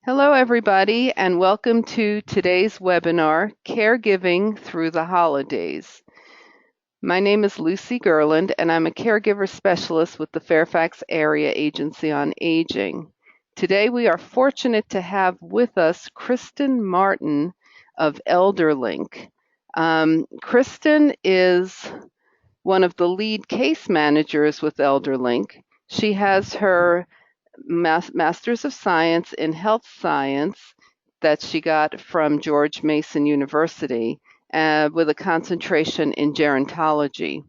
Hello, everybody, and welcome to today's webinar, Caregiving Through the Holidays. My name is Lucy Gerland, and I'm a caregiver specialist with the Fairfax Area Agency on Aging. Today, we are fortunate to have with us Kristen Martin of ElderLink. Kristen is one of the lead case managers with ElderLink. She has her Master's of Science in Health Science that she got from George Mason University with a concentration in gerontology.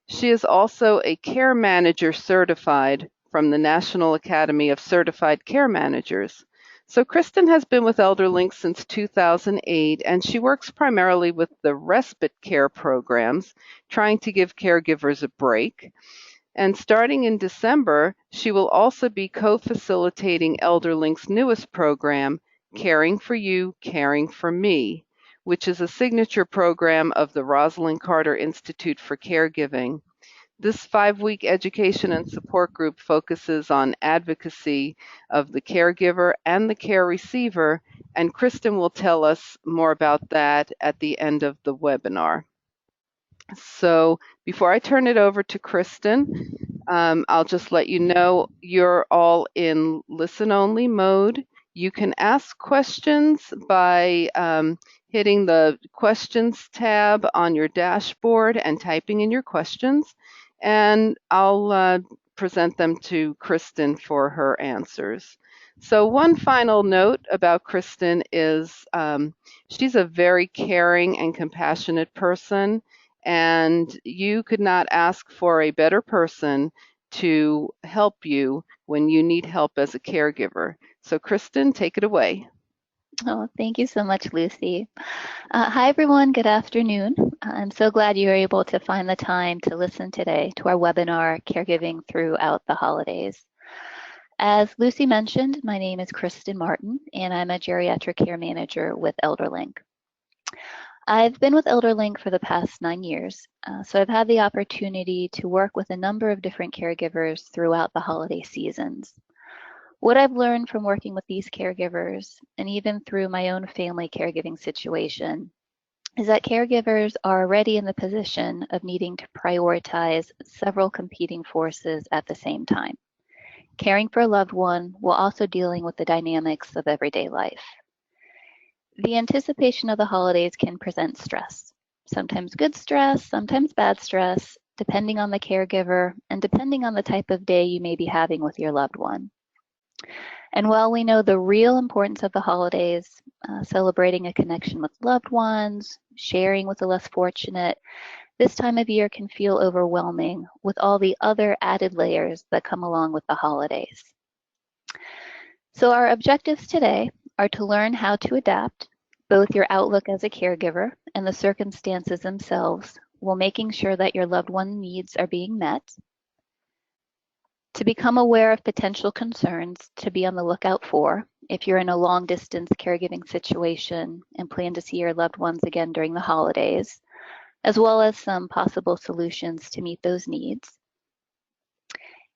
She is also a care manager certified from the National Academy of Certified Care Managers. So Kristen has been with ElderLink since 2008, and she works primarily with the respite care programs, trying to give caregivers a break. And starting in December, she will also be co-facilitating ElderLink's newest program, Caring for You, Caring for Me, which is a signature program of the Rosalind Carter Institute for Caregiving. This 5-week education and support group focuses on advocacy of the caregiver and the care receiver, and Kristen will tell us more about that at the end of the webinar. So before I turn it over to Kristen, I'll just let you know you're all in listen-only mode. You can ask questions by hitting the questions tab on your dashboard and typing in your questions, and I'll present them to Kristen for her answers. So one final note about Kristen is she's a very caring and compassionate person, and you could not ask for a better person to help you when you need help as a caregiver. So Kristen, take it away. Oh, thank you so much, Lucy. Hi, everyone. Good afternoon. I'm so glad you were able to find the time to listen today to our webinar, Caregiving Throughout the Holidays. As Lucy mentioned, my name is Kristen Martin, and I'm a geriatric care manager with ElderLink. I've been with ElderLink for the past 9 years, so I've had the opportunity to work with a number of different caregivers throughout the holiday seasons. What I've learned from working with these caregivers, and even through my own family caregiving situation, is that caregivers are already in the position of needing to prioritize several competing forces at the same time. Caring for a loved one while also dealing with the dynamics of everyday life. The anticipation of the holidays can present stress, sometimes good stress, sometimes bad stress, depending on the caregiver and depending on the type of day you may be having with your loved one. And while we know the real importance of the holidays, celebrating a connection with loved ones, sharing with the less fortunate, this time of year can feel overwhelming with all the other added layers that come along with the holidays. So our objectives today are to learn how to adapt both your outlook as a caregiver and the circumstances themselves while making sure that your loved one needs are being met, to become aware of potential concerns to be on the lookout for if you're in a long distance caregiving situation and plan to see your loved ones again during the holidays, as well as some possible solutions to meet those needs,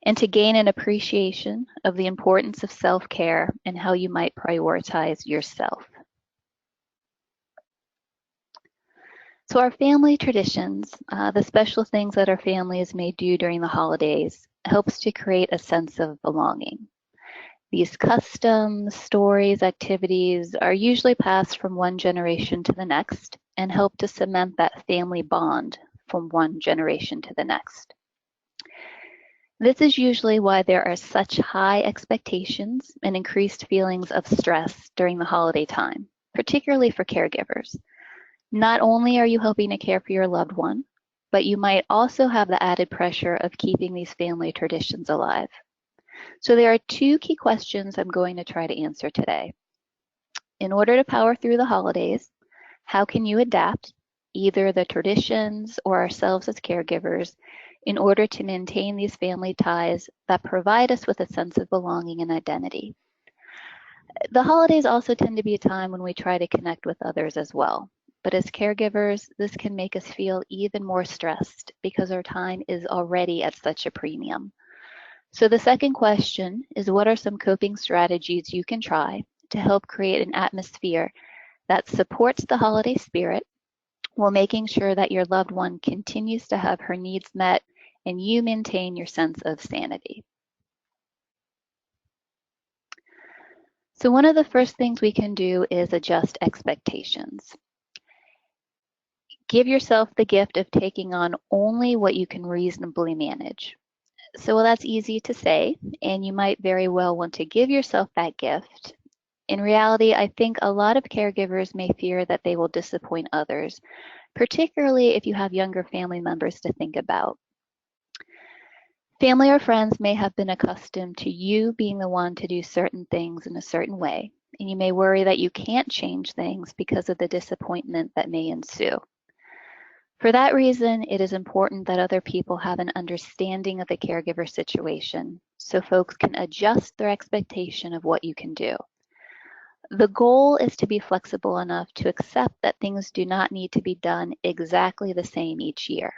and to gain an appreciation of the importance of self-care and how you might prioritize yourself. So our family traditions, the special things that our families may do during the holidays, helps to create a sense of belonging. These customs, stories, activities are usually passed from one generation to the next and help to cement that family bond from one generation to the next. This is usually why there are such high expectations and increased feelings of stress during the holiday time, particularly for caregivers. Not only are you helping to care for your loved one, but you might also have the added pressure of keeping these family traditions alive. So there are 2 key questions I'm going to try to answer today. In order to power through the holidays, how can you adapt either the traditions or ourselves as caregivers in order to maintain these family ties that provide us with a sense of belonging and identity? The holidays also tend to be a time when we try to connect with others as well. But as caregivers, this can make us feel even more stressed because our time is already at such a premium. So the second question is, what are some coping strategies you can try to help create an atmosphere that supports the holiday spirit while making sure that your loved one continues to have her needs met and you maintain your sense of sanity. So one of the first things we can do is adjust expectations. Give yourself the gift of taking on only what you can reasonably manage. So while that's easy to say, and you might very well want to give yourself that gift, in reality, I think a lot of caregivers may fear that they will disappoint others, particularly if you have younger family members to think about. Family or friends may have been accustomed to you being the one to do certain things in a certain way, and you may worry that you can't change things because of the disappointment that may ensue. For that reason, it is important that other people have an understanding of the caregiver situation so folks can adjust their expectation of what you can do. The goal is to be flexible enough to accept that things do not need to be done exactly the same each year.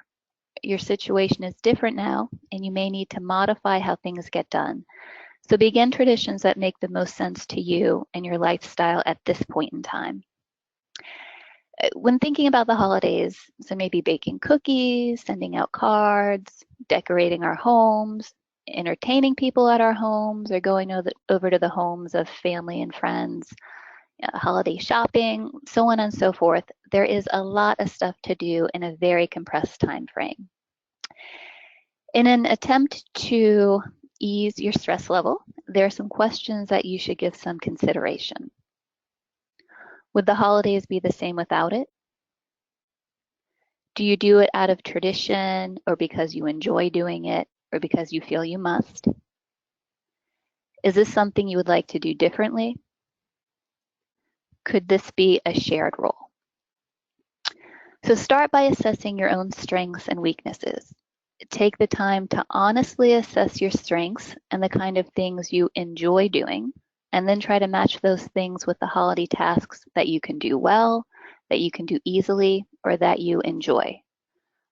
Your situation is different now, and you may need to modify how things get done. So begin traditions that make the most sense to you and your lifestyle at this point in time. When thinking about the holidays, so maybe baking cookies, sending out cards, decorating our homes, entertaining people at our homes, or going over to the homes of family and friends, holiday shopping, so on and so forth, there is a lot of stuff to do in a very compressed time frame. In an attempt to ease your stress level, there are some questions that you should give some consideration. Would the holidays be the same without it? Do you do it out of tradition or because you enjoy doing it or because you feel you must? Is this something you would like to do differently? Could this be a shared role? So start by assessing your own strengths and weaknesses. Take the time to honestly assess your strengths and the kind of things you enjoy doing, and then try to match those things with the holiday tasks that you can do well, that you can do easily, or that you enjoy.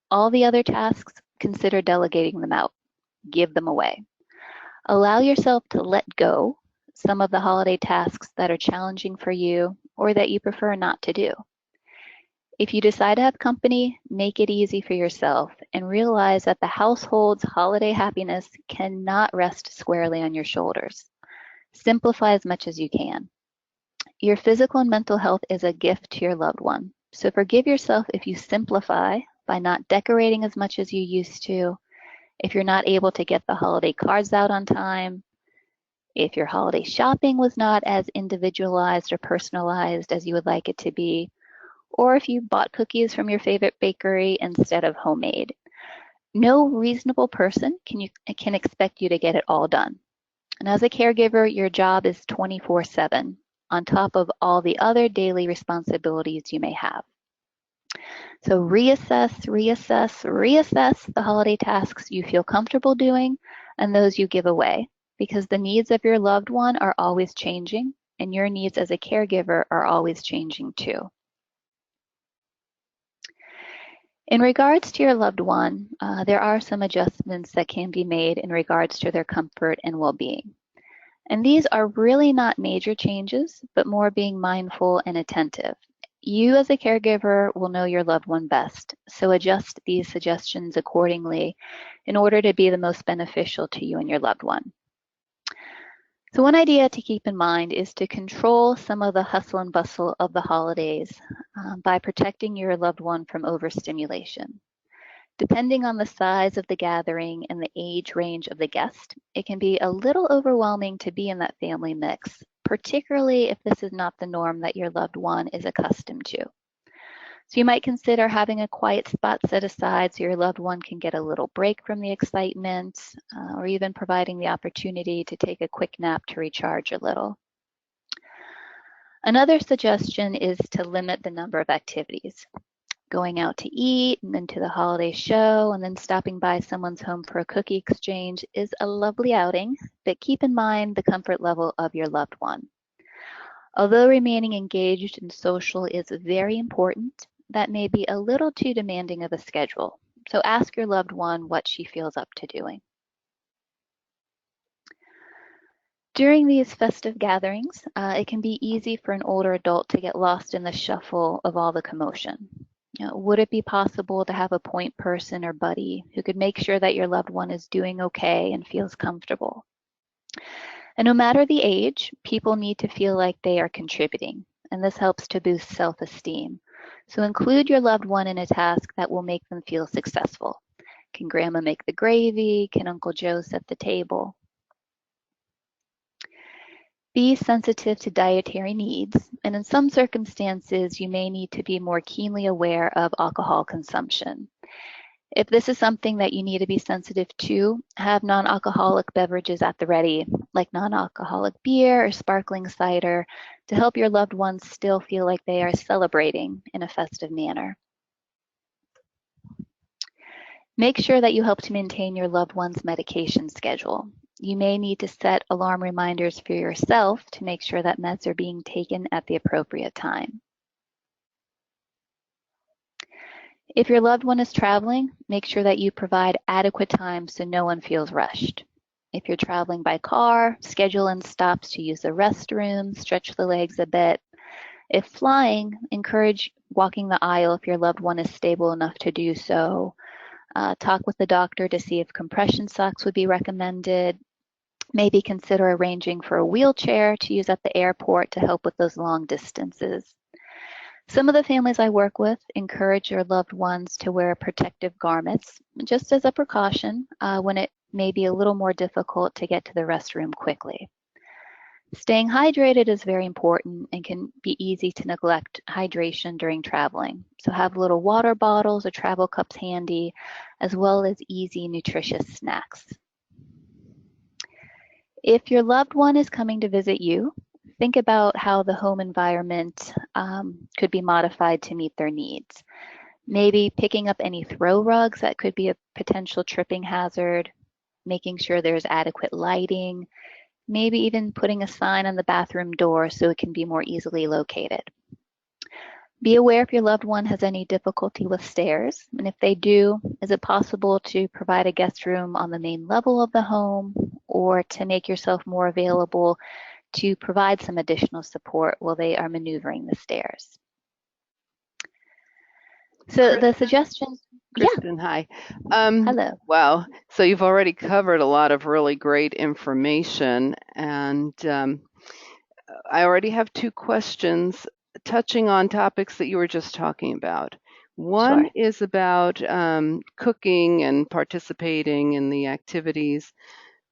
All the other tasks, consider delegating them out. Give them away. Allow yourself to let go some of the holiday tasks that are challenging for you or that you prefer not to do. If you decide to have company, make it easy for yourself and realize that the household's holiday happiness cannot rest squarely on your shoulders. Simplify as much as you can. Your physical and mental health is a gift to your loved one, so forgive yourself if you simplify by not decorating as much as you used to, if you're not able to get the holiday cards out on time, if your holiday shopping was not as individualized or personalized as you would like it to be, or if you bought cookies from your favorite bakery instead of homemade. No reasonable person can expect you to get it all done. And as a caregiver, your job is 24/7, on top of all the other daily responsibilities you may have. So reassess the holiday tasks you feel comfortable doing and those you give away, because the needs of your loved one are always changing, and your needs as a caregiver are always changing too. In regards to your loved one, there are some adjustments that can be made in regards to their comfort and well-being. And these are really not major changes, but more being mindful and attentive. You as a caregiver will know your loved one best, so adjust these suggestions accordingly in order to be the most beneficial to you and your loved one. So one idea to keep in mind is to control some of the hustle and bustle of the holidays by protecting your loved one from overstimulation. Depending on the size of the gathering and the age range of the guest, it can be a little overwhelming to be in that family mix, particularly if this is not the norm that your loved one is accustomed to. So you might consider having a quiet spot set aside so your loved one can get a little break from the excitement, or even providing the opportunity to take a quick nap to recharge a little. Another suggestion is to limit the number of activities. Going out to eat and then to the holiday show and then stopping by someone's home for a cookie exchange is a lovely outing, but keep in mind the comfort level of your loved one. Although remaining engaged and social is very important, that may be a little too demanding of a schedule. So ask your loved one what she feels up to doing. During these festive gatherings, it can be easy for an older adult to get lost in the shuffle of all the commotion. Would it be possible to have a point person or buddy who could make sure that your loved one is doing okay and feels comfortable? And no matter the age, people need to feel like they are contributing, and this helps to boost self-esteem. So include your loved one in a task that will make them feel successful. Can Grandma make the gravy? Can Uncle Joe set the table? Be sensitive to dietary needs, and in some circumstances, you may need to be more keenly aware of alcohol consumption. If this is something that you need to be sensitive to, have non-alcoholic beverages at the ready, like non-alcoholic beer or sparkling cider, to help your loved ones still feel like they are celebrating in a festive manner. Make sure that you help to maintain your loved one's medication schedule. You may need to set alarm reminders for yourself to make sure that meds are being taken at the appropriate time. If your loved one is traveling, make sure that you provide adequate time so no one feels rushed. If you're traveling by car, schedule in stops to use the restroom, stretch the legs a bit. If flying, encourage walking the aisle if your loved one is stable enough to do so. Talk with the doctor to see if compression socks would be recommended. Maybe consider arranging for a wheelchair to use at the airport to help with those long distances. Some of the families I work with encourage your loved ones to wear protective garments, just as a precaution when it may be a little more difficult to get to the restroom quickly. Staying hydrated is very important and can be easy to neglect hydration during traveling. So have little water bottles or travel cups handy, as well as easy, nutritious snacks. If your loved one is coming to visit you, think about how the home environment could be modified to meet their needs. Maybe picking up any throw rugs that could be a potential tripping hazard, making sure there's adequate lighting, maybe even putting a sign on the bathroom door so it can be more easily located. Be aware if your loved one has any difficulty with stairs, and if they do, is it possible to provide a guest room on the main level of the home, or to make yourself more available to provide some additional support while they are maneuvering the stairs. So the suggestion, Kristen, hi. Hello. Wow. So you've already covered a lot of really great information, and I already have two questions touching on topics that you were just talking about. One Sure. is about cooking and participating in the activities.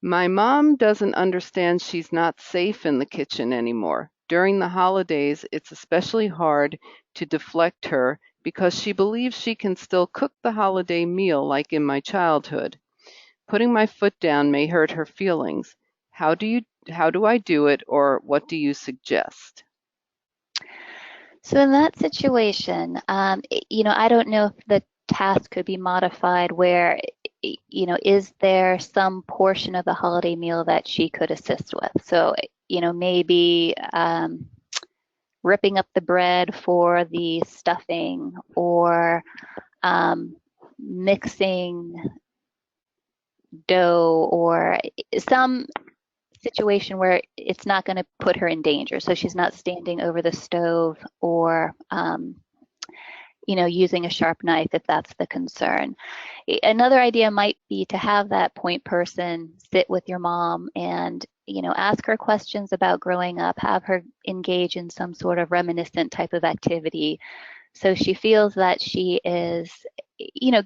My mom doesn't understand she's not safe in the kitchen anymore. During the holidays, it's especially hard to deflect her because she believes she can still cook the holiday meal like in my childhood. Putting my foot down may hurt her feelings. How do I do it, or what do you suggest? So in that situation, I don't know if the task could be modified where, is there some portion of the holiday meal that she could assist with? So, maybe ripping up the bread for the stuffing, or mixing dough, or some situation where it's not going to put her in danger. So she's not standing over the stove, or using a sharp knife if that's the concern. Another idea might be to have that point person sit with your mom and ask her questions about growing up, have her engage in some sort of reminiscent type of activity, so she feels that she is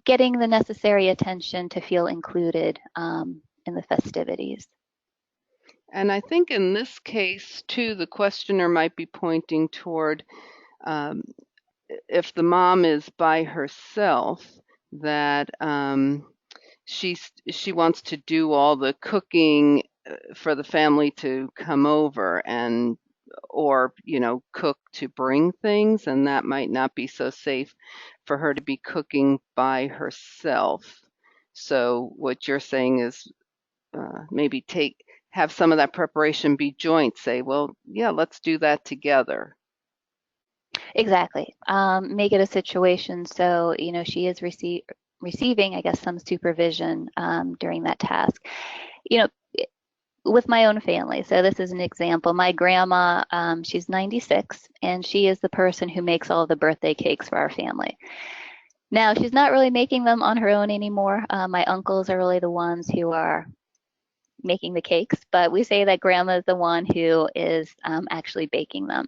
getting the necessary attention to feel included in the festivities. And I think in this case, too, the questioner might be pointing toward um, if the mom is by herself, that she wants to do all the cooking for the family to come over, and or cook to bring things, and that might not be so safe for her to be cooking by herself. So what you're saying is maybe have some of that preparation be joint. Say, well, yeah, let's do that together. Exactly. Make it a situation so she is receiving, I guess, some supervision during that task. You know, with my own family. So this is an example. My grandma, she's 96, and she is the person who makes all the birthday cakes for our family. Now, she's not really making them on her own anymore. My uncles are really the ones who are making the cakes, but we say that grandma is the one who is actually baking them.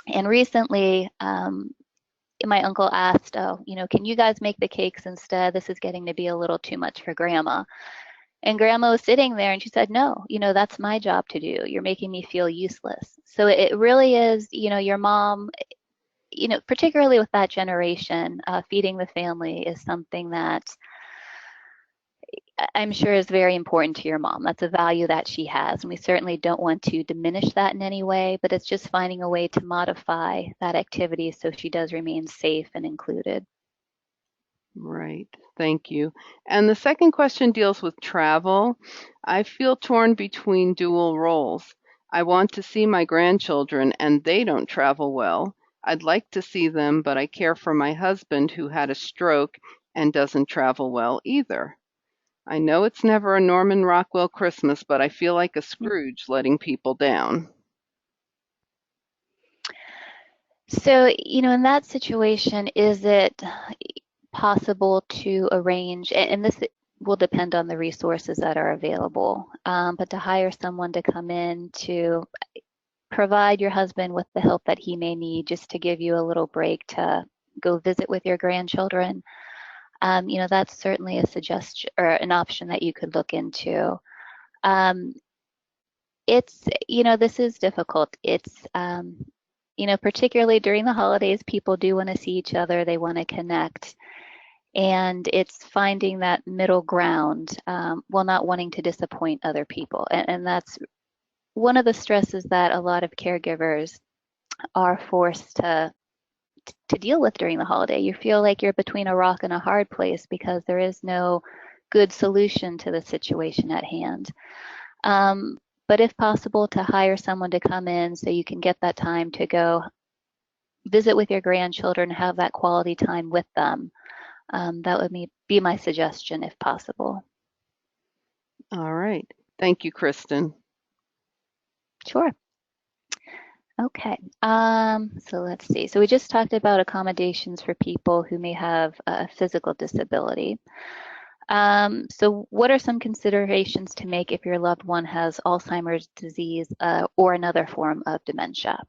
And recently, my uncle asked, oh, can you guys make the cakes instead? This is getting to be a little too much for grandma. And grandma was sitting there and she said, no, that's my job to do. You're making me feel useless. So it really is, your mom, particularly with that generation, feeding the family is something that I'm sure is very important to your mom. That's a value that she has. And we certainly don't want to diminish that in any way, but it's just finding a way to modify that activity so she does remain safe and included. Right. Thank you. And the second question deals with travel. I feel torn between dual roles. I want to see my grandchildren and they don't travel well. I'd like to see them, but I care for my husband who had a stroke and doesn't travel well either. I know it's never a Norman Rockwell Christmas, but I feel like a Scrooge letting people down. So, in that situation, is it possible to arrange, and this will depend on the resources that are available, but to hire someone to come in to provide your husband with the help that he may need just to give you a little break to go visit with your grandchildren? That's certainly a suggestion or an option that you could look into. Um, this is difficult. It's, particularly during the holidays, people do want to see each other, they want to connect. And it's finding that middle ground while not wanting to disappoint other people. And that's one of the stresses that a lot of caregivers are forced to deal with during the holiday. You feel like you're between a rock and a hard place because there is no good solution to the situation at hand. But if possible, to hire someone to come in so you can get that time to go visit with your grandchildren, have that quality time with them. That would be my suggestion if possible. All right. Thank you, Kristen. Sure. Okay. So let's see. So we just talked about accommodations for people who may have a physical disability. So what are some considerations to make if your loved one has Alzheimer's disease or another form of dementia?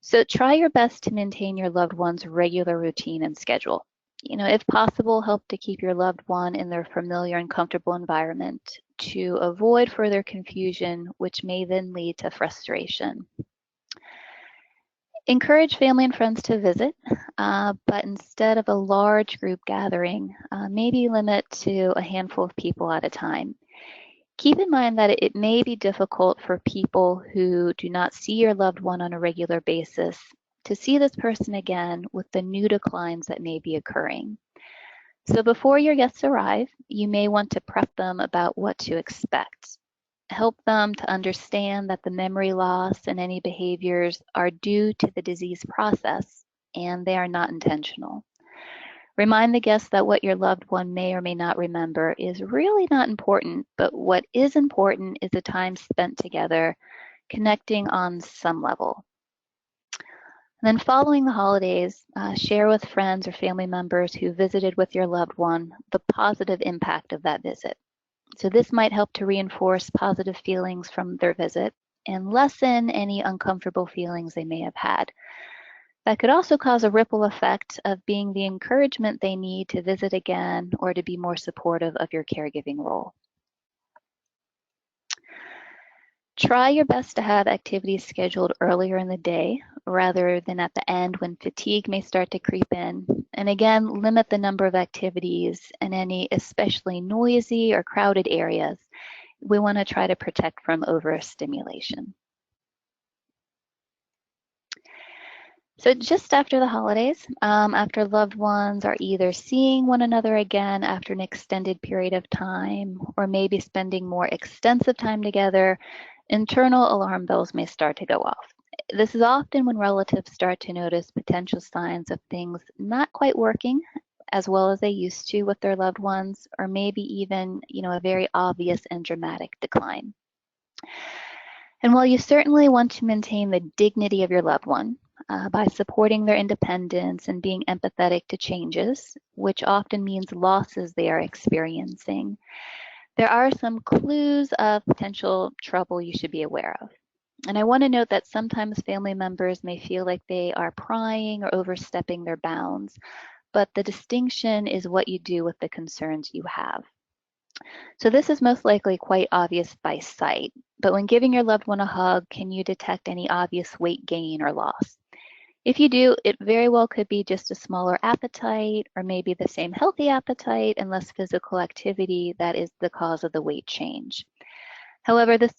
So try your best to maintain your loved one's regular routine and schedule. If possible, help to keep your loved one in their familiar and comfortable environment to avoid further confusion, which may then lead to frustration. Encourage family and friends to visit, but instead of a large group gathering, maybe limit to a handful of people at a time. Keep in mind that it may be difficult for people who do not see your loved one on a regular basis to see this person again with the new declines that may be occurring. So before your guests arrive, you may want to prep them about what to expect. Help them to understand that the memory loss and any behaviors are due to the disease process and they are not intentional. Remind the guests that what your loved one may or may not remember is really not important, but what is important is the time spent together, connecting on some level. And then following the holidays, share with friends or family members who visited with your loved one the positive impact of that visit. So this might help to reinforce positive feelings from their visit and lessen any uncomfortable feelings they may have had. That could also cause a ripple effect of being the encouragement they need to visit again or to be more supportive of your caregiving role. Try your best to have activities scheduled earlier in the day rather than at the end when fatigue may start to creep in. And again, limit the number of activities in any especially noisy or crowded areas. We want to try to protect from overstimulation. So just after the holidays, after loved ones are either seeing one another again after an extended period of time, or maybe spending more extensive time together, internal alarm bells may start to go off. This is often when relatives start to notice potential signs of things not quite working as well as they used to with their loved ones, or maybe even, a very obvious and dramatic decline. And while you certainly want to maintain the dignity of your loved one by supporting their independence and being empathetic to changes, which often means losses they are experiencing, there are some clues of potential trouble you should be aware of. And I want to note that sometimes family members may feel like they are prying or overstepping their bounds, but the distinction is what you do with the concerns you have. So this is most likely quite obvious by sight, but when giving your loved one a hug, can you detect any obvious weight gain or loss? If you do, it very well could be just a smaller appetite or maybe the same healthy appetite and less physical activity that is the cause of the weight change. However, the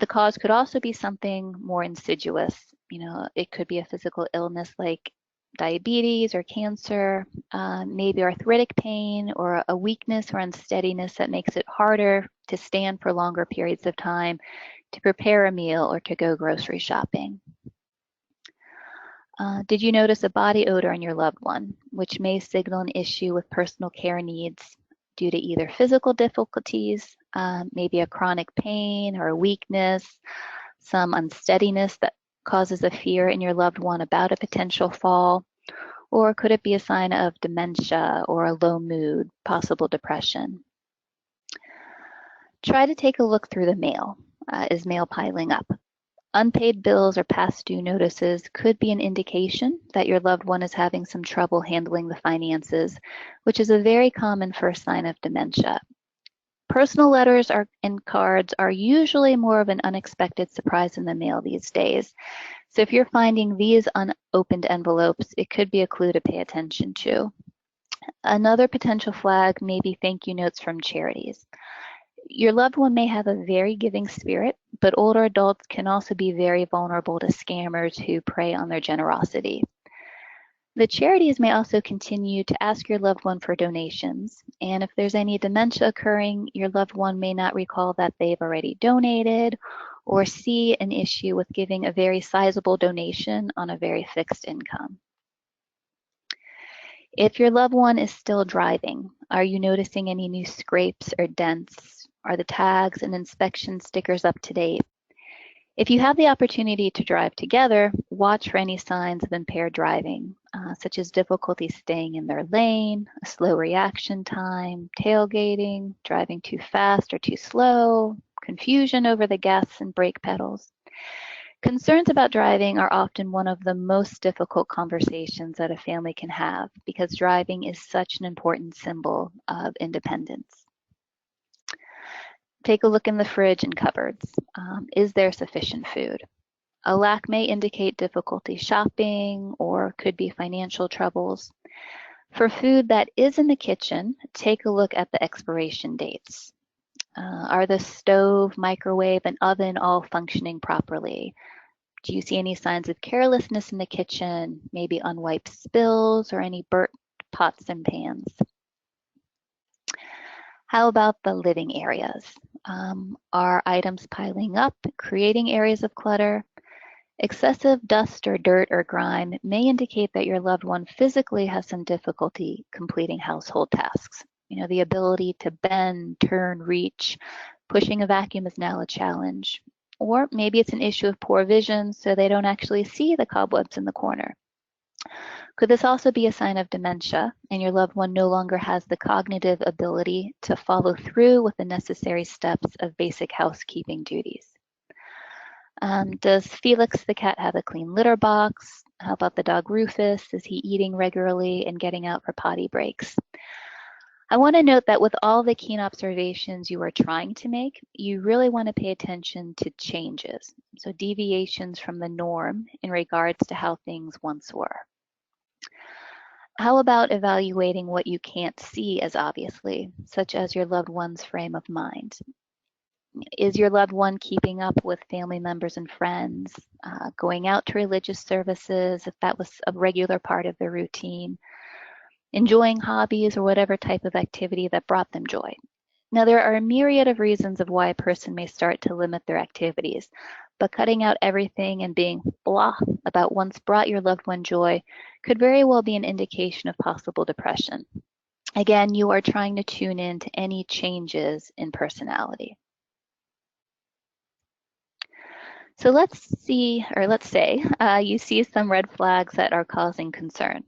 cause could also be something more insidious. It could be a physical illness like diabetes or cancer, maybe arthritic pain or a weakness or unsteadiness that makes it harder to stand for longer periods of time, to prepare a meal, or to go grocery shopping. Did you notice a body odor in your loved one, which may signal an issue with personal care needs due to either physical difficulties, maybe a chronic pain or a weakness, some unsteadiness that causes a fear in your loved one about a potential fall, or could it be a sign of dementia or a low mood, possible depression? Try to take a look through the mail. Is mail piling up? Unpaid bills or past due notices could be an indication that your loved one is having some trouble handling the finances, which is a very common first sign of dementia. Personal letters and cards are usually more of an unexpected surprise in the mail these days. So if you're finding these unopened envelopes, it could be a clue to pay attention to. Another potential flag may be thank you notes from charities. Your loved one may have a very giving spirit, but older adults can also be very vulnerable to scammers who prey on their generosity. The charities may also continue to ask your loved one for donations, and if there's any dementia occurring, your loved one may not recall that they've already donated or see an issue with giving a very sizable donation on a very fixed income. If your loved one is still driving, are you noticing any new scrapes or dents? Are the tags and inspection stickers up to date? If you have the opportunity to drive together, watch for any signs of impaired driving, such as difficulty staying in their lane, a slow reaction time, tailgating, driving too fast or too slow, confusion over the gas and brake pedals. Concerns about driving are often one of the most difficult conversations that a family can have because driving is such an important symbol of independence. Take a look in the fridge and cupboards. Is there sufficient food? A lack may indicate difficulty shopping or could be financial troubles. For food that is in the kitchen, take a look at the expiration dates. Are the stove, microwave, and oven all functioning properly? Do you see any signs of carelessness in the kitchen, maybe unwiped spills or any burnt pots and pans? How about the living areas? Are items piling up, creating areas of clutter? Excessive dust or dirt or grime may indicate that your loved one physically has some difficulty completing household tasks. The ability to bend, turn, reach, pushing a vacuum is now a challenge. Or maybe it's an issue of poor vision, so they don't actually see the cobwebs in the corner. Could this also be a sign of dementia and your loved one no longer has the cognitive ability to follow through with the necessary steps of basic housekeeping duties? Does Felix the cat have a clean litter box? How about the dog Rufus? Is he eating regularly and getting out for potty breaks? I want to note that with all the keen observations you are trying to make, you really want to pay attention to changes, so deviations from the norm in regards to how things once were. How about evaluating what you can't see as obviously, such as your loved one's frame of mind? Is your loved one keeping up with family members and friends, going out to religious services if that was a regular part of their routine, enjoying hobbies or whatever type of activity that brought them joy? Now, there are a myriad of reasons of why a person may start to limit their activities, but cutting out everything and being blah about once brought your loved one joy could very well be an indication of possible depression. Again, you are trying to tune in to any changes in personality. So let's say you see some red flags that are causing concern.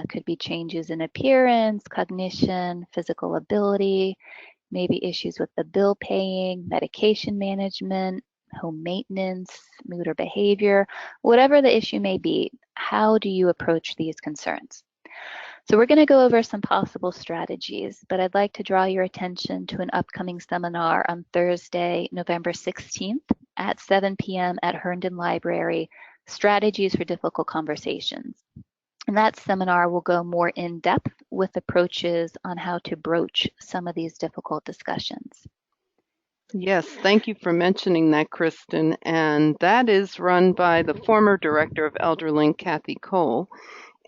Could be changes in appearance, cognition, physical ability, maybe issues with the bill paying, medication management, home maintenance, mood or behavior, whatever the issue may be. How do you approach these concerns? So we're going to go over some possible strategies, but I'd like to draw your attention to an upcoming seminar on Thursday, November 16th at 7 p.m. at Herndon Library, Strategies for Difficult Conversations. And that seminar will go more in depth with approaches on how to broach some of these difficult discussions. Yes, thank you for mentioning that, Kristen. And that is run by the former director of ElderLink, Kathy Cole.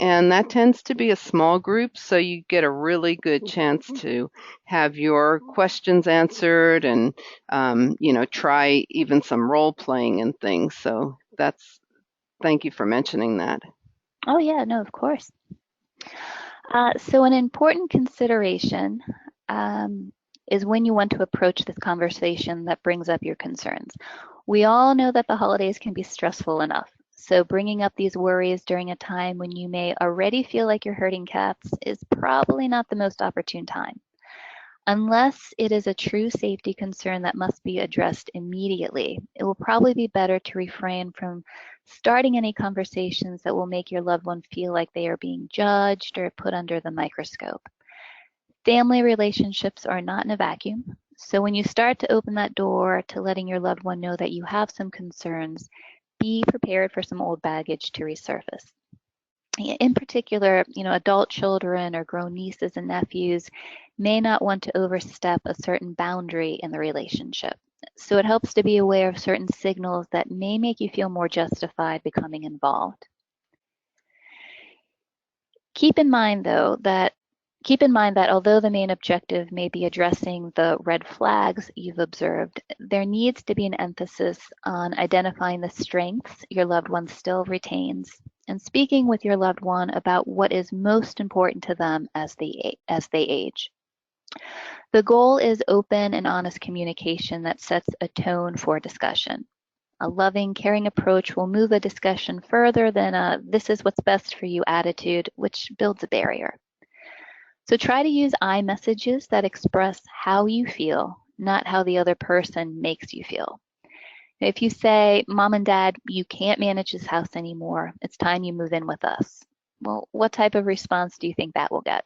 And that tends to be a small group, so you get a really good chance to have your questions answered and, try even some role playing and things. So thank you for mentioning that. Oh yeah, no, of course. So an important consideration is when you want to approach this conversation that brings up your concerns. We all know that the holidays can be stressful enough. So bringing up these worries during a time when you may already feel like you're hurting cats is probably not the most opportune time. Unless it is a true safety concern that must be addressed immediately, it will probably be better to refrain from starting any conversations that will make your loved one feel like they are being judged or put under the microscope. Family relationships are not in a vacuum, so when you start to open that door to letting your loved one know that you have some concerns, be prepared for some old baggage to resurface. In particular, adult children or grown nieces and nephews may not want to overstep a certain boundary in the relationship. So it helps to be aware of certain signals that may make you feel more justified becoming involved. Keep in mind that although the main objective may be addressing the red flags you've observed, there needs to be an emphasis on identifying the strengths your loved one still retains and speaking with your loved one about what is most important to them as they age. The goal is open and honest communication that sets a tone for discussion. A loving, caring approach will move a discussion further than a "this is what's best for you" attitude, which builds a barrier. So try to use I messages that express how you feel, not how the other person makes you feel. If you say, "Mom and Dad, you can't manage this house anymore. It's time you move in with us." Well, what type of response do you think that will get?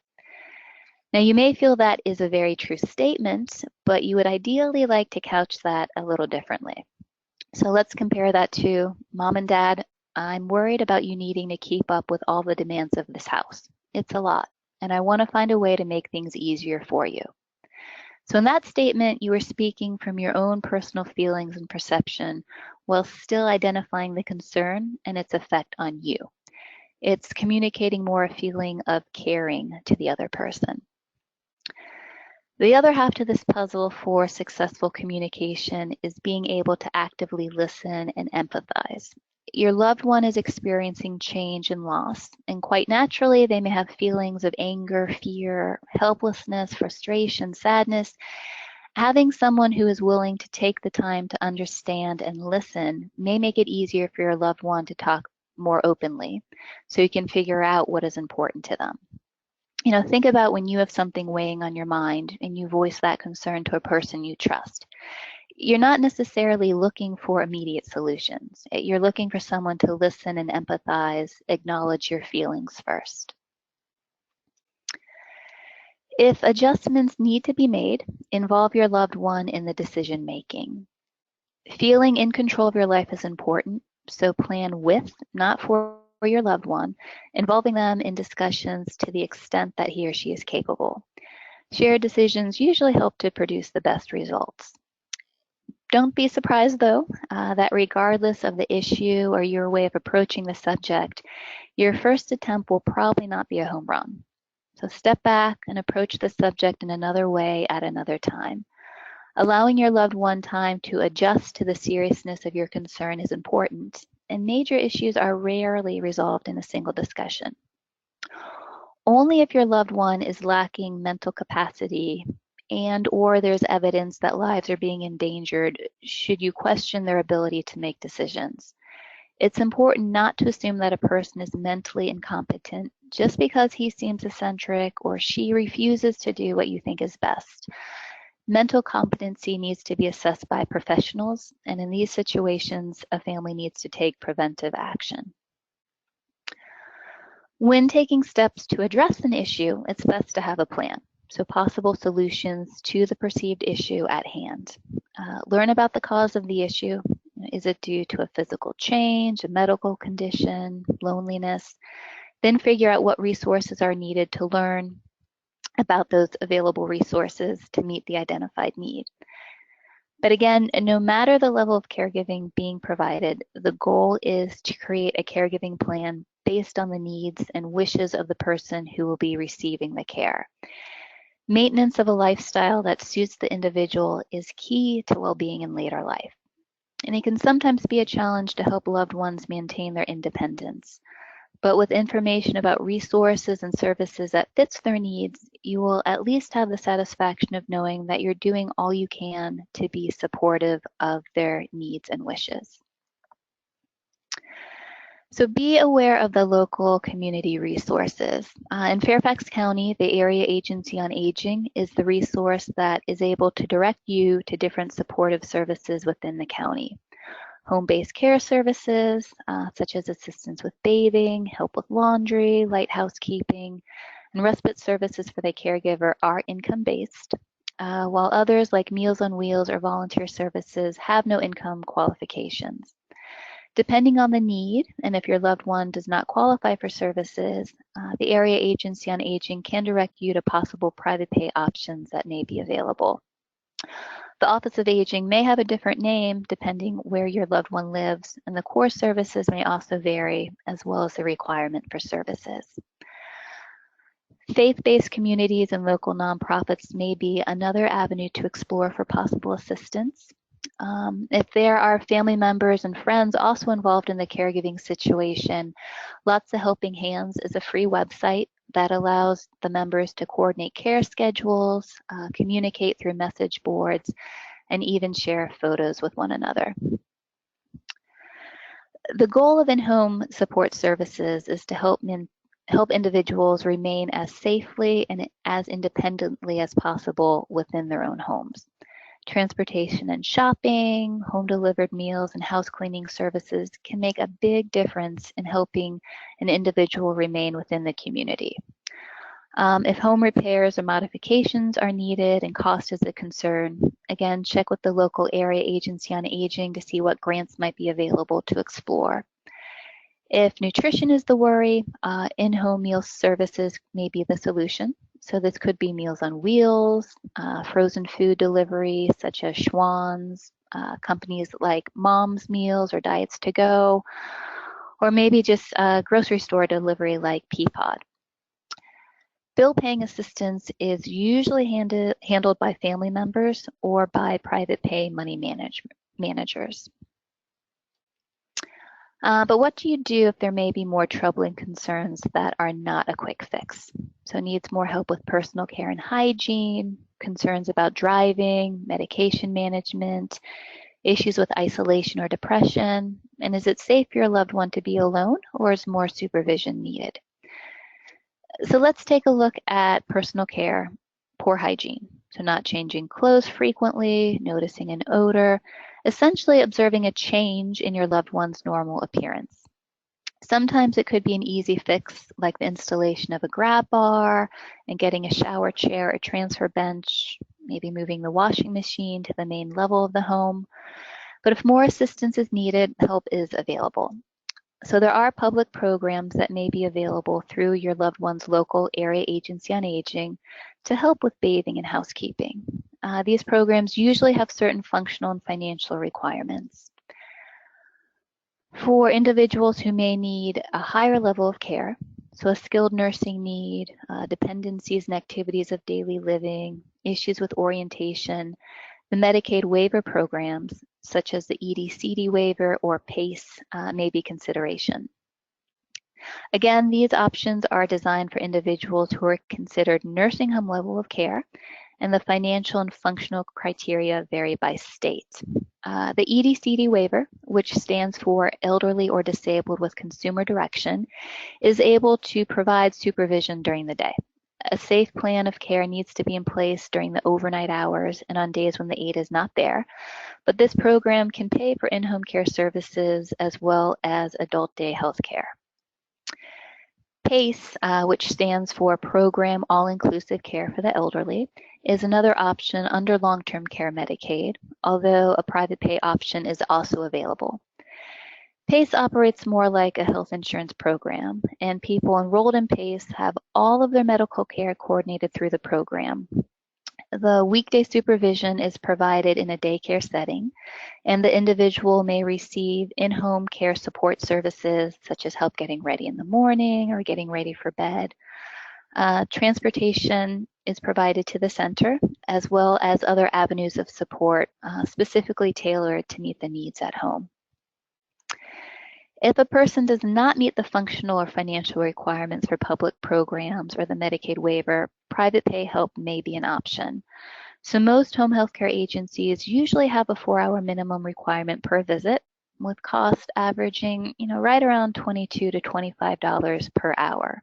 Now, you may feel that is a very true statement, but you would ideally like to couch that a little differently. So let's compare that to, "Mom and Dad, I'm worried about you needing to keep up with all the demands of this house. It's a lot, and I want to find a way to make things easier for you." So in that statement, you are speaking from your own personal feelings and perception while still identifying the concern and its effect on you. It's communicating more a feeling of caring to the other person. The other half to this puzzle for successful communication is being able to actively listen and empathize. Your loved one is experiencing change and loss, and quite naturally, they may have feelings of anger, fear, helplessness, frustration, sadness. Having someone who is willing to take the time to understand and listen may make it easier for your loved one to talk more openly, so you can figure out what is important to them. Think about when you have something weighing on your mind and you voice that concern to a person you trust. You're not necessarily looking for immediate solutions. You're looking for someone to listen and empathize, acknowledge your feelings first. If adjustments need to be made, involve your loved one in the decision making. Feeling in control of your life is important, so plan with, not for your loved one, involving them in discussions to the extent that he or she is capable. Shared decisions usually help to produce the best results. Don't be surprised, though, that regardless of the issue or your way of approaching the subject, your first attempt will probably not be a home run. So step back and approach the subject in another way at another time. Allowing your loved one time to adjust to the seriousness of your concern is important, and major issues are rarely resolved in a single discussion. Only if your loved one is lacking mental capacity or there's evidence that lives are being endangered should you question their ability to make decisions. It's important not to assume that a person is mentally incompetent just because he seems eccentric or she refuses to do what you think is best. Mental competency needs to be assessed by professionals, and in these situations, a family needs to take preventive action. When taking steps to address an issue, it's best to have a plan, so possible solutions to the perceived issue at hand. Learn about the cause of the issue. Is it due to a physical change, a medical condition, loneliness? Then figure out what resources are needed to learn about those available resources to meet the identified need. But again, no matter the level of caregiving being provided, the goal is to create a caregiving plan based on the needs and wishes of the person who will be receiving the care. Maintenance of a lifestyle that suits the individual is key to well-being in later life. And it can sometimes be a challenge to help loved ones maintain their independence. But with information about resources and services that fits their needs, you will at least have the satisfaction of knowing that you're doing all you can to be supportive of their needs and wishes. So be aware of the local community resources. In Fairfax County, the Area Agency on Aging is the resource that is able to direct you to different supportive services within the county. Home-based care services, such as assistance with bathing, help with laundry, light housekeeping, and respite services for the caregiver are income-based, while others like Meals on Wheels or volunteer services have no income qualifications. Depending on the need, and if your loved one does not qualify for services, the Area Agency on Aging can direct you to possible private pay options that may be available. The Office of Aging may have a different name depending where your loved one lives, and the core services may also vary, as well as the requirement for services. Faith-based communities and local nonprofits may be another avenue to explore for possible assistance. If there are family members and friends also involved in the caregiving situation, Lots of Helping Hands is a free website that allows the members to coordinate care schedules, communicate through message boards, and even share photos with one another. The goal of in-home support services is to help individuals remain as safely and as independently as possible within their own homes. Transportation and shopping, home-delivered meals, and house cleaning services can make a big difference in helping an individual remain within the community. If home repairs or modifications are needed and cost is a concern, again, check with the local Area Agency on Aging to see what grants might be available to explore. If nutrition is the worry, in-home meal services may be the solution. So this could be Meals on Wheels, frozen food delivery such as Schwann's, companies like Mom's Meals or Diets to Go, or maybe just grocery store delivery like Peapod. Bill paying assistance is usually handled by family members or by private pay money managers. But what do you do if there may be more troubling concerns that are not a quick fix? So needs more help with personal care and hygiene, concerns about driving, medication management, issues with isolation or depression, and is it safe for your loved one to be alone, or is more supervision needed? So let's take a look at personal care, poor hygiene. So not changing clothes frequently, noticing an odor, essentially observing a change in your loved one's normal appearance. Sometimes it could be an easy fix, like the installation of a grab bar and getting a shower chair or transfer bench, maybe moving the washing machine to the main level of the home. But if more assistance is needed, help is available. So there are public programs that may be available through your loved one's local Area Agency on Aging to help with bathing and housekeeping. These programs usually have certain functional and financial requirements. For individuals who may need a higher level of care, so a skilled nursing need, dependencies and activities of daily living, issues with orientation, the Medicaid waiver programs, such as the ED/CD waiver or PACE, may be consideration. Again, these options are designed for individuals who are considered nursing home level of care and the financial and functional criteria vary by state. The EDCD waiver, which stands for Elderly or Disabled with Consumer Direction, is able to provide supervision during the day. A safe plan of care needs to be in place during the overnight hours and on days when the aide is not there, but this program can pay for in-home care services as well as adult day health care. PACE, which stands for Program All-Inclusive Care for the Elderly, is another option under long-term care Medicaid, although a private pay option is also available. PACE operates more like a health insurance program, and people enrolled in PACE have all of their medical care coordinated through the program. The weekday supervision is provided in a daycare setting, and the individual may receive in-home care support services such as help getting ready in the morning or getting ready for bed. Transportation is provided to the center, as well as other avenues of support specifically tailored to meet the needs at home. If a person does not meet the functional or financial requirements for public programs or the Medicaid waiver, private pay help may be an option. So most home health care agencies usually have a 4-hour minimum requirement per visit, with cost averaging, right around $22 to $25 per hour.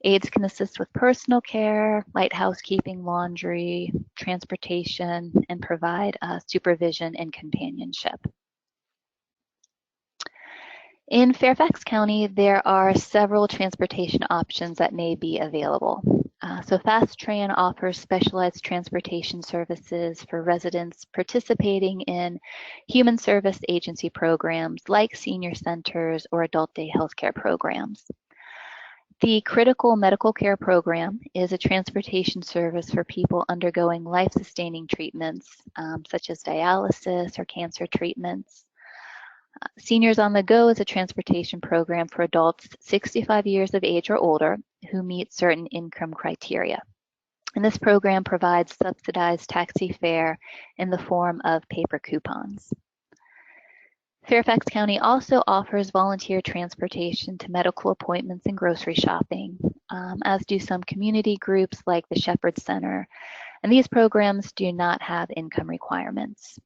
Aides can assist with personal care, light housekeeping, laundry, transportation, and provide supervision and companionship. In Fairfax County, there are several transportation options that may be available. So FastTran offers specialized transportation services for residents participating in human service agency programs like senior centers or adult day healthcare programs. The Critical Medical Care Program is a transportation service for people undergoing life-sustaining treatments, such as dialysis or cancer treatments. Seniors on the Go is a transportation program for adults 65 years of age or older who meet certain income criteria. And this program provides subsidized taxi fare in the form of paper coupons. Fairfax County also offers volunteer transportation to medical appointments and grocery shopping, as do some community groups like the Shepherd Center. And these programs do not have income requirements.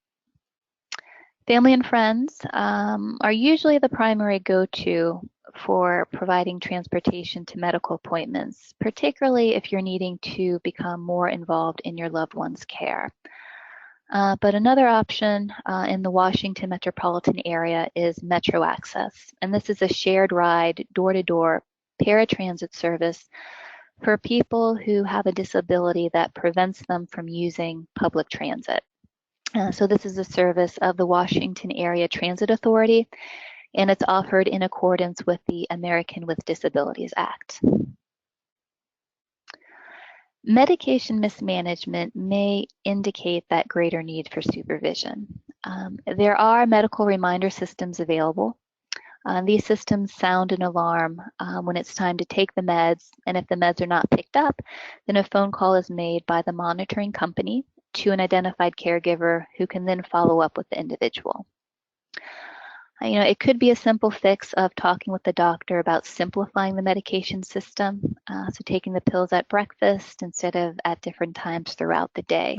Family and friends are usually the primary go-to for providing transportation to medical appointments, particularly if you're needing to become more involved in your loved one's care. But another option in the Washington metropolitan area is Metro Access, and this is a shared ride, door-to-door paratransit service for people who have a disability that prevents them from using public transit. So this is a service of the Washington Area Transit Authority, and it's offered in accordance with the American with Disabilities Act. Medication mismanagement may indicate that greater need for supervision. There are medical reminder systems available. These systems sound an alarm when it's time to take the meds, and if the meds are not picked up, then a phone call is made by the monitoring company to an identified caregiver who can then follow up with the individual. It could be a simple fix of talking with the doctor about simplifying the medication system, so taking the pills at breakfast instead of at different times throughout the day.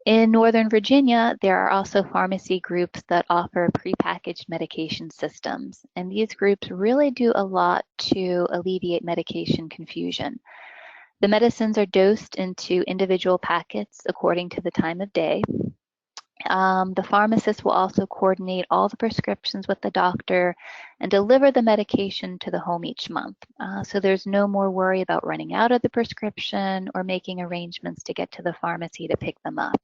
In Northern Virginia, there are also pharmacy groups that offer prepackaged medication systems, and these groups really do a lot to alleviate medication confusion. The medicines are dosed into individual packets according to the time of day. The pharmacist will also coordinate all the prescriptions with the doctor and deliver the medication to the home each month. So there's no more worry about running out of the prescription or making arrangements to get to the pharmacy to pick them up.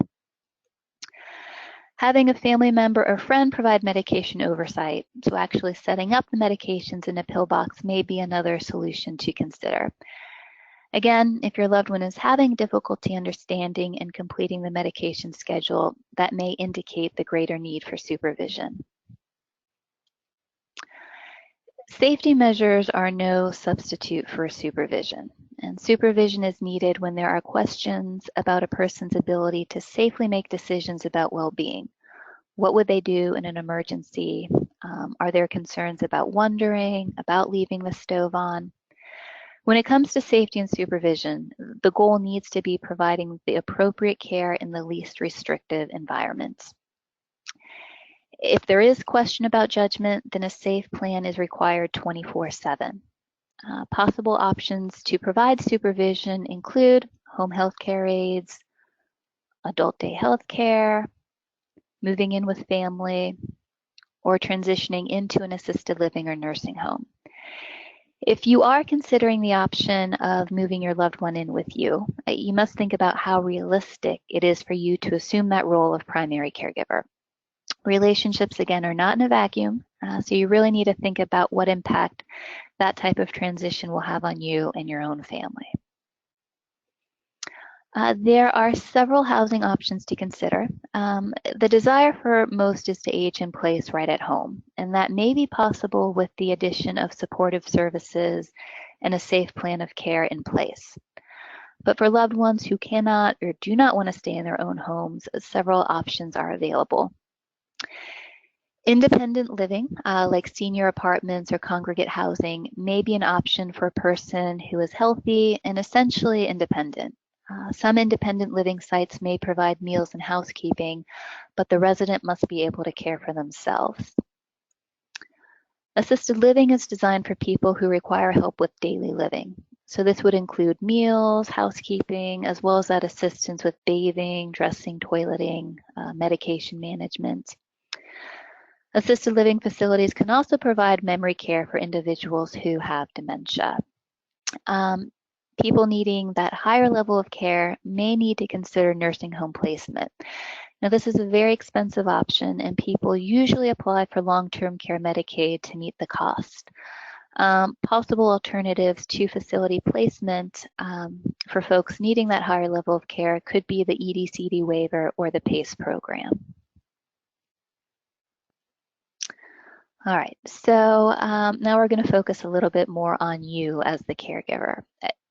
Having a family member or friend provide medication oversight, so actually setting up the medications in a pill box, may be another solution to consider. Again, if your loved one is having difficulty understanding and completing the medication schedule, that may indicate the greater need for supervision. Safety measures are no substitute for supervision, and supervision is needed when there are questions about a person's ability to safely make decisions about well-being. What would they do in an emergency? Are there concerns about wondering, about leaving the stove on? When it comes to safety and supervision, the goal needs to be providing the appropriate care in the least restrictive environments. If there is question about judgment, then a safe plan is required 24/7. Possible options to provide supervision include home health care aides, adult day health care, moving in with family, or transitioning into an assisted living or nursing home. If you are considering the option of moving your loved one in with you, you must think about how realistic it is for you to assume that role of primary caregiver. Relationships, again, are not in a vacuum, so you really need to think about what impact that type of transition will have on you and your own family. There are several housing options to consider. The desire for most is to age in place right at home, and that may be possible with the addition of supportive services and a safe plan of care in place. But for loved ones who cannot or do not want to stay in their own homes, several options are available. Independent living, like senior apartments or congregate housing, may be an option for a person who is healthy and essentially independent. Some independent living sites may provide meals and housekeeping, but the resident must be able to care for themselves. Assisted living is designed for people who require help with daily living. So this would include meals, housekeeping, as well as that assistance with bathing, dressing, toileting, medication management. Assisted living facilities can also provide memory care for individuals who have dementia. People needing that higher level of care may need to consider nursing home placement. Now, this is a very expensive option, and people usually apply for long-term care Medicaid to meet the cost. Possible alternatives to facility placement for folks needing that higher level of care could be the EDCD waiver or the PACE program. All right, so now we're going to focus a little bit more on you as the caregiver.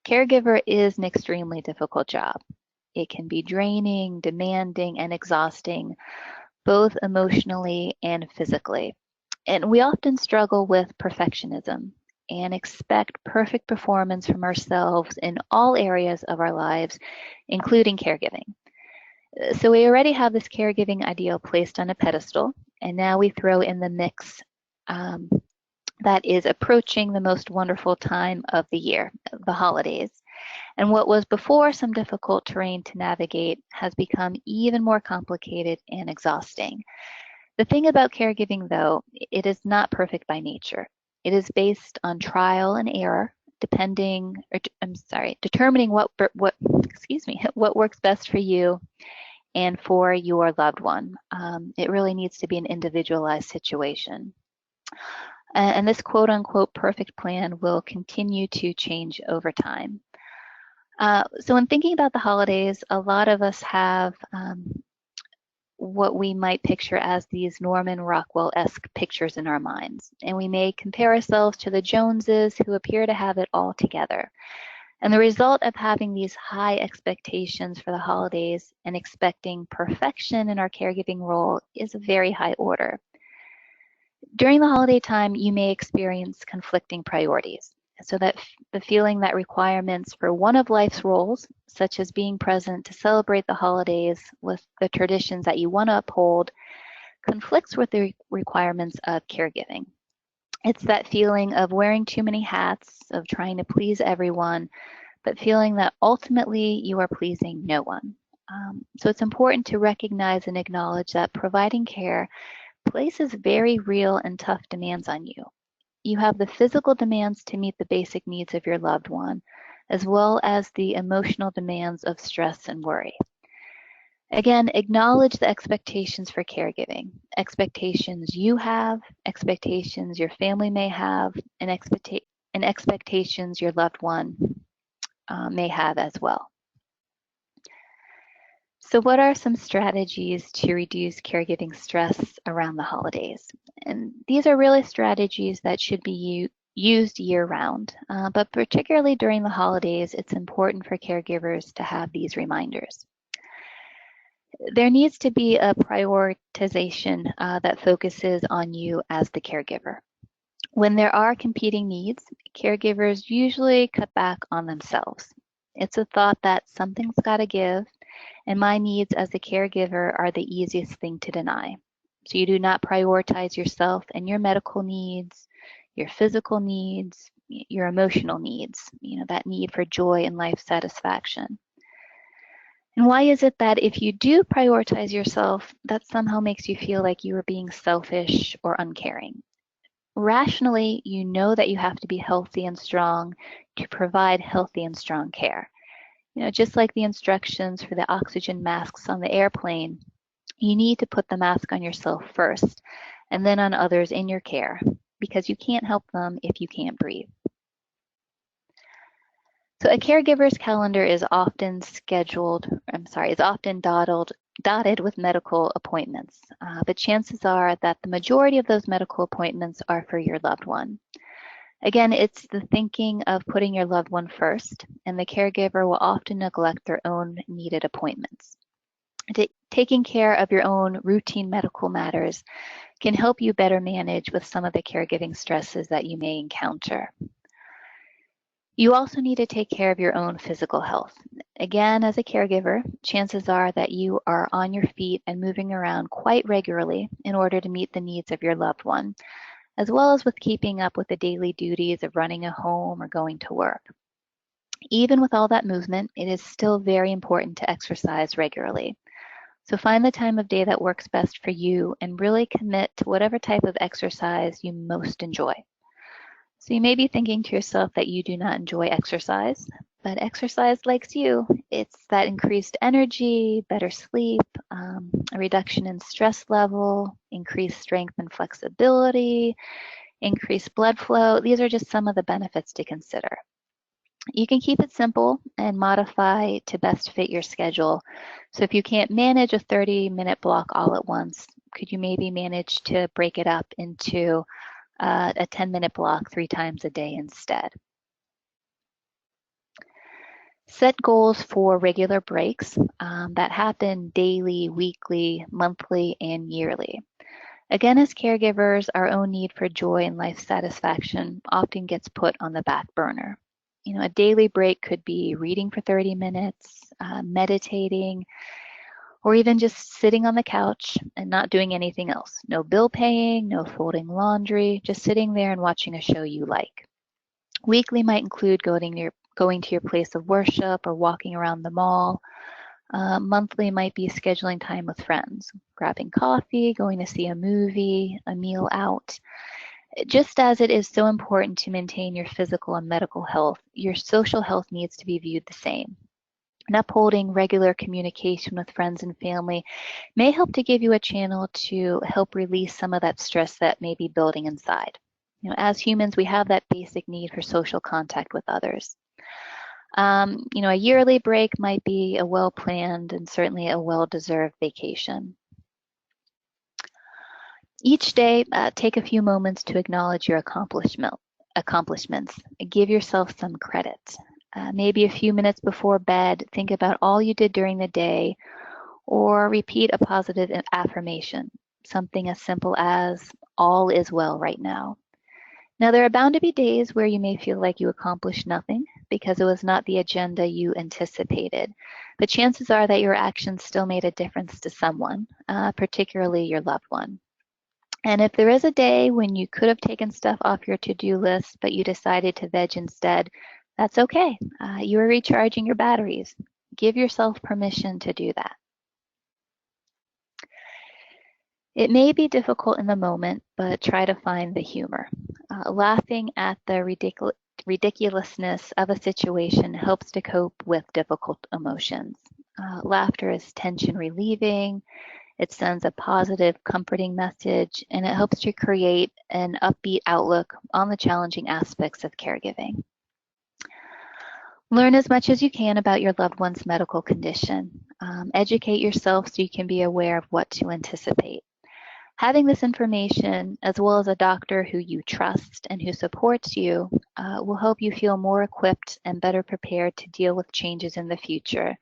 Caregiver is an extremely difficult job. It can be draining, demanding, and exhausting, both emotionally and physically. And we often struggle with perfectionism and expect perfect performance from ourselves in all areas of our lives, including caregiving. So we already have this caregiving ideal placed on a pedestal, and now we throw in the mix that is approaching the most wonderful time of the year, the holidays. And what was before some difficult terrain to navigate has become even more complicated and exhausting. The thing about caregiving, though, it is not perfect by nature. It is based on trial and error, determining what works best for you and for your loved one. It really needs to be an individualized situation. And this quote unquote perfect plan will continue to change over time. So when thinking about the holidays, a lot of us have what we might picture as these Norman Rockwell-esque pictures in our minds. And we may compare ourselves to the Joneses who appear to have it all together. And the result of having these high expectations for the holidays and expecting perfection in our caregiving role is a very high order. During the holiday time, you may experience conflicting priorities. So that the feeling that requirements for one of life's roles, such as being present to celebrate the holidays with the traditions that you want to uphold, conflicts with the requirements of caregiving. It's that feeling of wearing too many hats, of trying to please everyone, but feeling that ultimately you are pleasing no one. So it's important to recognize and acknowledge that providing care places very real and tough demands on you. You have the physical demands to meet the basic needs of your loved one, as well as the emotional demands of stress and worry. Again, acknowledge the expectations for caregiving, expectations you have, expectations your family may have, and expectations your loved one may have as well. So what are some strategies to reduce caregiving stress around the holidays? And these are really strategies that should be used year-round, but particularly during the holidays, it's important for caregivers to have these reminders. There needs to be a prioritization that focuses on you as the caregiver. When there are competing needs, caregivers usually cut back on themselves. It's a thought that something's got to give, and my needs as a caregiver are the easiest thing to deny. So you do not prioritize yourself and your medical needs, your physical needs, your emotional needs, that need for joy and life satisfaction. And why is it that if you do prioritize yourself, that somehow makes you feel like you are being selfish or uncaring? Rationally, you know that you have to be healthy and strong to provide healthy and strong care. Just like the instructions for the oxygen masks on the airplane, you need to put the mask on yourself first and then on others in your care, because you can't help them if you can't breathe. So a caregiver's calendar is often dotted with medical appointments, but chances are that the majority of those medical appointments are for your loved one. Again, it's the thinking of putting your loved one first, and the caregiver will often neglect their own needed appointments. Taking care of your own routine medical matters can help you better manage with some of the caregiving stresses that you may encounter. You also need to take care of your own physical health. Again, as a caregiver, chances are that you are on your feet and moving around quite regularly in order to meet the needs of your loved one, as well as with keeping up with the daily duties of running a home or going to work. Even with all that movement, it is still very important to exercise regularly. So find the time of day that works best for you and really commit to whatever type of exercise you most enjoy. So you may be thinking to yourself that you do not enjoy exercise, but exercise likes you. It's that increased energy, better sleep, a reduction in stress level, increased strength and flexibility, increased blood flow. These are just some of the benefits to consider. You can keep it simple and modify to best fit your schedule. So if you can't manage a 30-minute block all at once, could you maybe manage to break it up into a 10-minute block 3 times a day instead? Set goals for regular breaks that happen daily, weekly, monthly, and yearly. Again, as caregivers, our own need for joy and life satisfaction often gets put on the back burner. A daily break could be reading for 30 minutes, meditating, or even just sitting on the couch and not doing anything else. No bill paying, no folding laundry, just sitting there and watching a show you like. Weekly might include going to your place of worship or walking around the mall. Monthly might be scheduling time with friends, grabbing coffee, going to see a movie, a meal out. Just as it is so important to maintain your physical and medical health, your social health needs to be viewed the same. And upholding regular communication with friends and family may help to give you a channel to help release some of that stress that may be building inside. As humans, we have that basic need for social contact with others. A yearly break might be a well-planned and certainly a well-deserved vacation. Each day, take a few moments to acknowledge your accomplishments. Give yourself some credit. Maybe a few minutes before bed, think about all you did during the day, or repeat a positive affirmation, something as simple as, all is well right now. Now, there are bound to be days where you may feel like you accomplished nothing because it was not the agenda you anticipated, but chances are that your actions still made a difference to someone, particularly your loved one. And if there is a day when you could have taken stuff off your to-do list, but you decided to veg instead, that's okay. You are recharging your batteries. Give yourself permission to do that. It may be difficult in the moment, but try to find the humor. Laughing at the ridiculousness of a situation helps to cope with difficult emotions. Laughter is tension relieving. It sends a positive, comforting message, and it helps to create an upbeat outlook on the challenging aspects of caregiving. Learn as much as you can about your loved one's medical condition. Educate yourself so you can be aware of what to anticipate. Having this information, as well as a doctor who you trust and who supports you, will help you feel more equipped and better prepared to deal with changes in the future,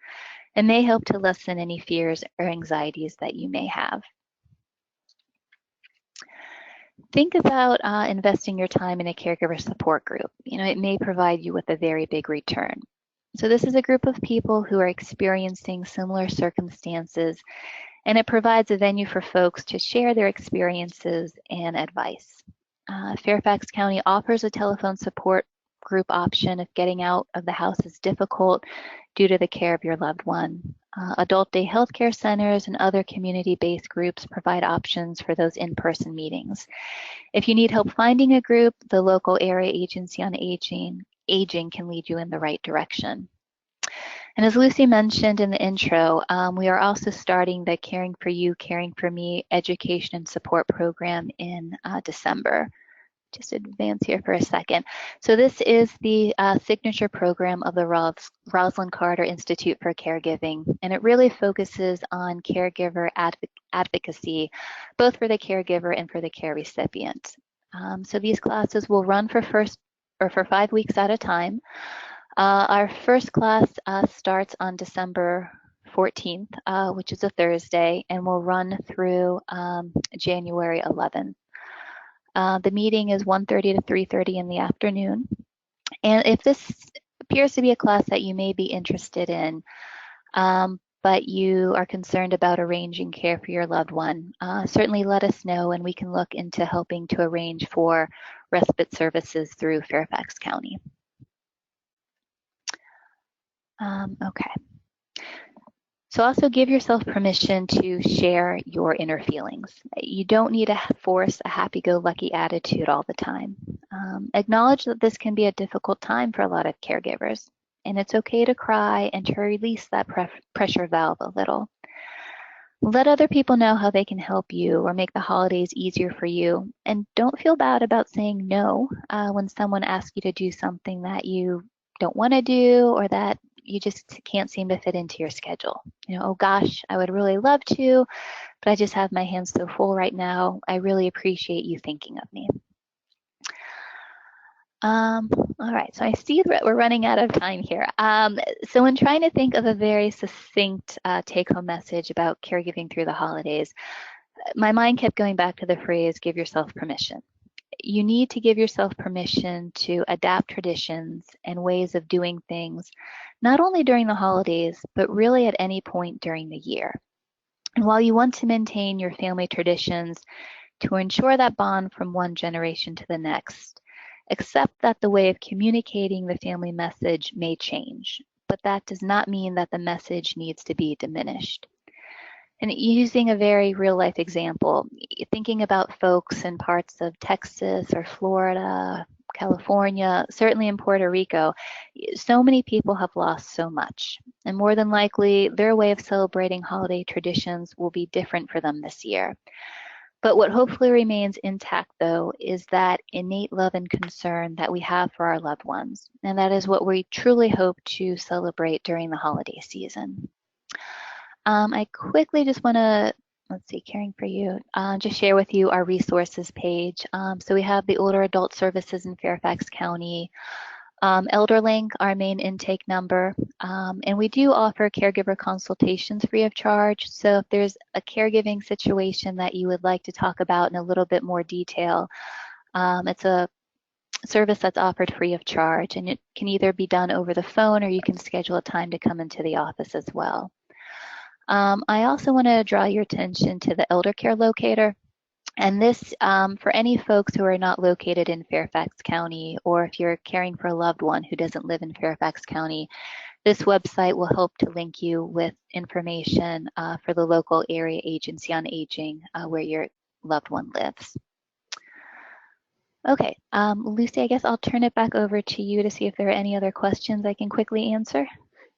and may help to lessen any fears or anxieties that you may have. Think about investing your time in a caregiver support group. It may provide you with a very big return. So this is a group of people who are experiencing similar circumstances, and it provides a venue for folks to share their experiences and advice. Fairfax County offers a telephone support group option if getting out of the house is difficult due to the care of your loved one. Adult day healthcare centers and other community-based groups provide options for those in-person meetings. If you need help finding a group, the local area agency on aging can lead you in the right direction. And as Lucy mentioned in the intro, we are also starting the Caring for You, Caring for Me education and support program in December. Just advance here for a second. So this is the signature program of the Rosalind Carter Institute for Caregiving, and it really focuses on caregiver advocacy, both for the caregiver and for the care recipient. So these classes will run for 5 weeks at a time. Our first class starts on December 14th, which is a Thursday, and will run through January 11th. The meeting is 1:30 to 3:30 in the afternoon. And if this appears to be a class that you may be interested in, but you are concerned about arranging care for your loved one, certainly let us know and we can look into helping to arrange for respite services through Fairfax County. Okay. So also give yourself permission to share your inner feelings. You don't need to force a happy-go-lucky attitude all the time. Acknowledge that this can be a difficult time for a lot of caregivers, and it's okay to cry and to release that pressure valve a little. Let other people know how they can help you or make the holidays easier for you, and don't feel bad about saying no when someone asks you to do something that you don't want to do or that you just can't seem to fit into your schedule. Oh gosh, I would really love to, but I just have my hands so full right now. I really appreciate you thinking of me. All right, so I see that we're running out of time here. So when trying to think of a very succinct take-home message about caregiving through the holidays, my mind kept going back to the phrase, give yourself permission. You need to give yourself permission to adapt traditions and ways of doing things, not only during the holidays, but really at any point during the year. And while you want to maintain your family traditions to ensure that bond from one generation to the next, accept that the way of communicating the family message may change, but that does not mean that the message needs to be diminished. And using a very real life example, thinking about folks in parts of Texas or Florida, California, certainly in Puerto Rico, so many people have lost so much. And more than likely, their way of celebrating holiday traditions will be different for them this year. But what hopefully remains intact, though, is that innate love and concern that we have for our loved ones. And that is what we truly hope to celebrate during the holiday season. I quickly just want to, Caring for You, just share with you our resources page. So we have the Older Adult Services in Fairfax County, ElderLink, our main intake number, and we do offer caregiver consultations free of charge. So if there's a caregiving situation that you would like to talk about in a little bit more detail, it's a service that's offered free of charge, and it can either be done over the phone or you can schedule a time to come into the office as well. I also want to draw your attention to the Elder Care Locator. And this, for any folks who are not located in Fairfax County, or if you're caring for a loved one who doesn't live in Fairfax County, this website will help to link you with information for the local area agency on aging where your loved one lives. Okay, Lucy, I guess I'll turn it back over to you to see if there are any other questions I can quickly answer.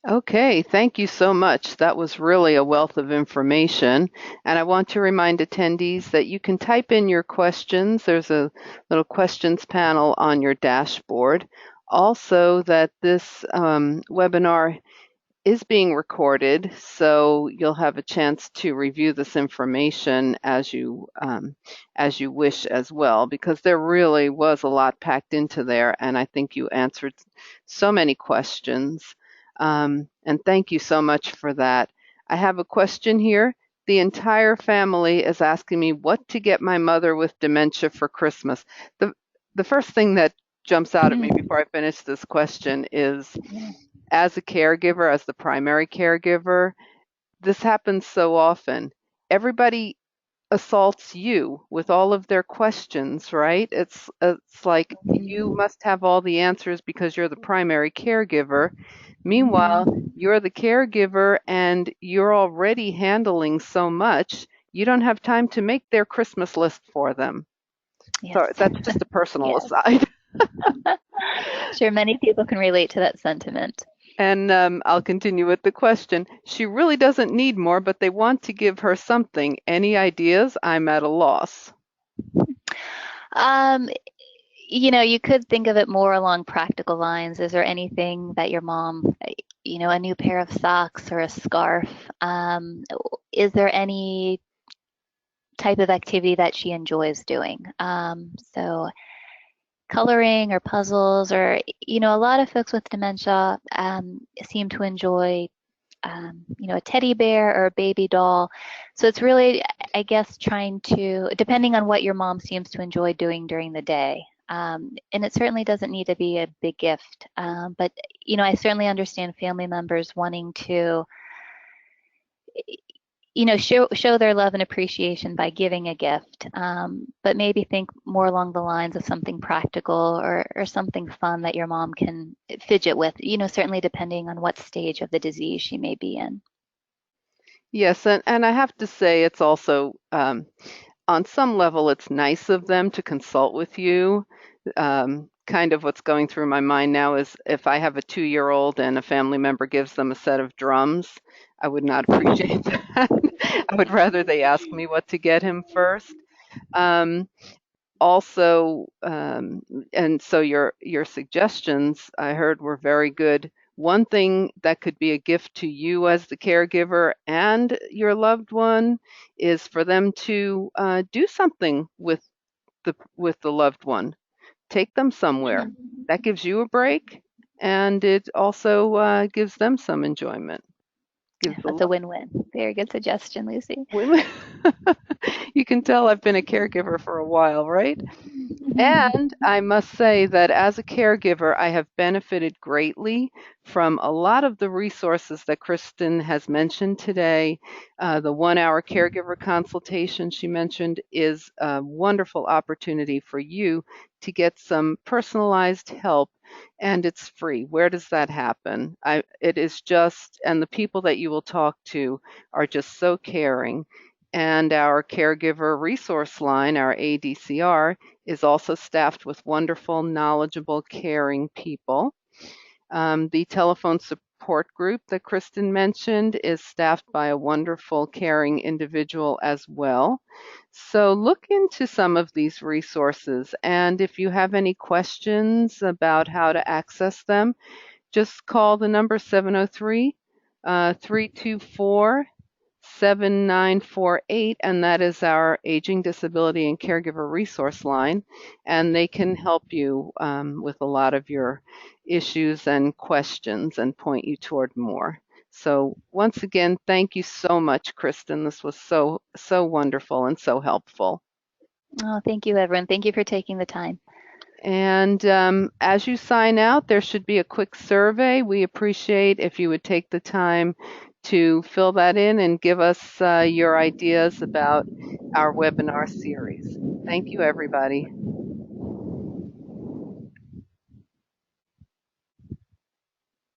Okay, thank you so much. That was really a wealth of information. And I want to remind attendees that you can type in your questions. There's a little questions panel on your dashboard. Also, that this webinar is being recorded, so you'll have a chance to review this information as you wish as well, because there really was a lot packed into there, and I think you answered so many questions. And thank you so much for that. I have a question here. The entire family is asking me what to get my mother with dementia for Christmas. The the first thing that jumps out at me Mm, before I finish this question is, yeah. as a caregiver, as the primary caregiver, this happens so often. Everybody assaults you with all of their questions, right? It's like you Mhm. must have all the answers because you're the primary caregiver. Meanwhile, Mhm. you're the caregiver and you're already handling so much, you don't have time to make their Christmas list for them. Yes. So that's just a personal Yes. aside. Sure, many people can relate to that sentiment. And I'll continue with the question. She really doesn't need more, but they want to give her something. Any ideas? I'm at a loss. Um, you could think of it more along practical lines. Is there anything that your mom, a new pair of socks or a scarf? Is there any type of activity that she enjoys doing? So coloring or puzzles, or a lot of folks with dementia seem to enjoy a teddy bear or a baby doll. So it's really, I guess, trying to, depending on what your mom seems to enjoy doing during the day. And it certainly doesn't need to be a big gift. But, I certainly understand family members wanting to, show their love and appreciation by giving a gift, but maybe think more along the lines of something practical or something fun that your mom can fidget with, certainly depending on what stage of the disease she may be in. Yes, and I have to say it's also on some level it's nice of them to consult with you. Kind of what's going through my mind now is if I have a 2-year-old and a family member gives them a set of drums, I would not appreciate that. I would rather they ask me what to get him first. Um, also, and so your suggestions I heard were very good. One thing that could be a gift to you as the caregiver and your loved one is for them to do something with the loved one. Take them somewhere. Mhm. That gives you a break, and it also gives them some enjoyment. Gives the That's a win-win. Very good suggestion, Lucy. women. You can tell I've been a caregiver for a while, right? And I must say that as a caregiver, I have benefited greatly from a lot of the resources that Kristen has mentioned today. The 1 hour caregiver consultation she mentioned is a wonderful opportunity for you to get some personalized help, and it's free. Where does that happen? It is just, and the people that you will talk to are just so caring. And our caregiver resource line, our ADCR, is also staffed with wonderful, knowledgeable, caring people. The telephone support group that Kristen mentioned is staffed by a wonderful, caring individual as well. So look into some of these resources. And if you have any questions about how to access them, just call the number 703 324 7948, and that is our Aging, Disability, and Caregiver Resource Line. And they can help you with a lot of your issues and questions and point you toward more. So, once again, thank you so much, Kristen. This was so wonderful and so helpful. Oh, thank you, everyone. Thank you for taking the time. And as you sign out, there should be a quick survey. We appreciate if you would take the time to fill that in and give us your ideas about our webinar series. Thank you, everybody.